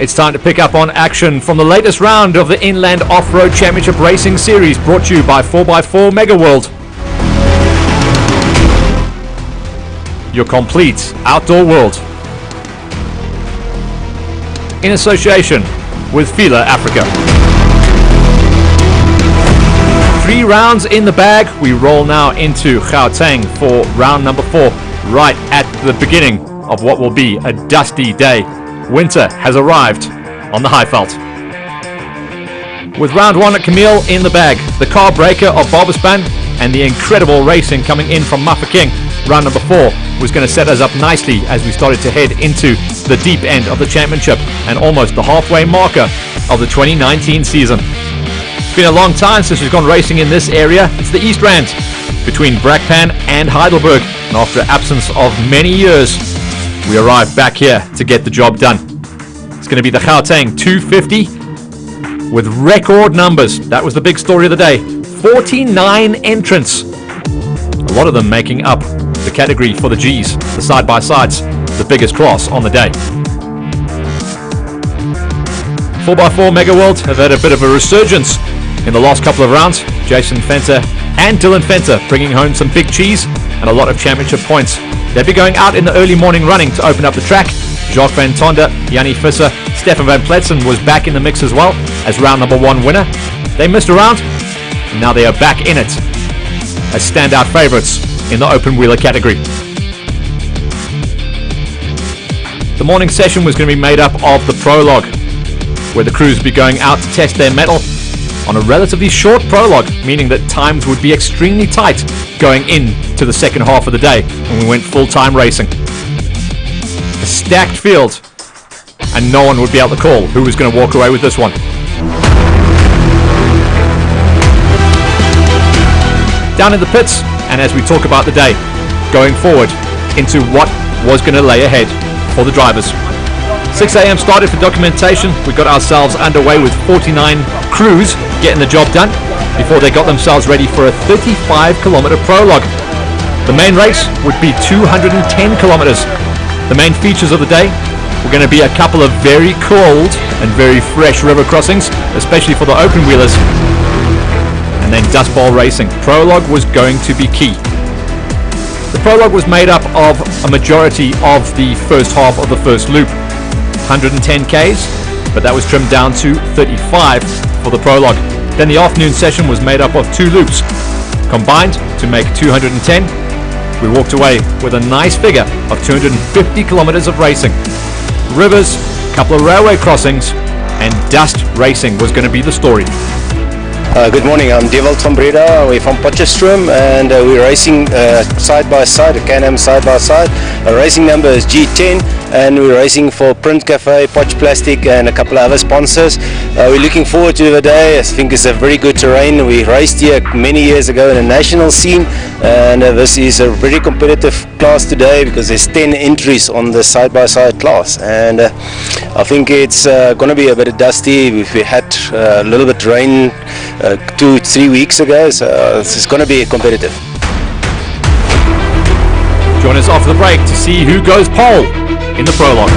It's time to pick up on action from the latest round of the Inland Off-Road Championship Racing Series, brought to you by 4x4 Mega World. Your complete outdoor world. In association with Fila Africa. 3 rounds in the bag. We roll now into Gauteng for round number 4, right at the beginning of what will be a dusty day. Winter has arrived on the Highveld. With round 1 at Camille in the bag, the car breaker of Barbaspan and the incredible racing coming in from Mafeking, round number 4 was going to set us up nicely as we started to head into the deep end of the championship and almost the halfway marker of the 2019 season. It's been a long time since we've gone racing in this area. It's the East Rand between Brakpan and Heidelberg, and after an absence of many years, we arrived back here to get the job done. It's going to be the Gauteng 250 with record numbers. That was the big story of the day. 49 entrants. A lot of them making up the category for the Gs, the side-by-sides, the biggest class on the day. 4x4 Mega World have had a bit of a resurgence in the last couple of rounds. Jason Fenter and Dylan Fenter bringing home some big cheese and a lot of championship points. They'll be going out in the early morning running to open up the track. Jacques van Tonder, Jannie Visser, Stefan van Pletsen was back in the mix as well as round number 1 winner. They missed a round, and now they are back in it as standout favourites in the open wheeler category. The morning session was going to be made up of the prologue, where the crews would be going out to test their mettle on a relatively short prologue, meaning that times would be extremely tight going into the second half of the day when we went full-time racing. A stacked field, and no one would be able to call who was going to walk away with this one. Down in the pits, and as we talk about the day, going forward into what was going to lay ahead for the drivers. 6 a.m. started for documentation. We got ourselves underway with 49 crews getting the job done before they got themselves ready for a 35-kilometer prologue. The main race would be 210 kilometers. The main features of the day were going to be a couple of very cold and very fresh river crossings, especially for the open wheelers, and then dust bowl racing. Prologue was going to be key. The prologue was made up of a majority of the first half of the first loop, 110 Ks, but that was trimmed down to 35 for the prologue. Then the afternoon session was made up of 2 loops, combined to make 210. We walked away with a nice figure of 250 kilometers of racing. Rivers, a couple of railway crossings, and dust racing was going to be the story. Good morning, I'm Dewald van Breda. We're from Potchefstroom and we're racing side by side, a Can-Am side by side. Our racing number is G10 and we're racing for Print Cafe, Potch Plastic and a couple of other sponsors. We're looking forward to the day. I think it's a very good terrain. We raced here many years ago in a national scene, and this is a very competitive class today because there's 10 entries on the side by side class, and I think it's going to be a bit dusty. We had a little bit rain 2-3 weeks ago, so it's going to be competitive. Join us after the break to see who goes pole in the prologue.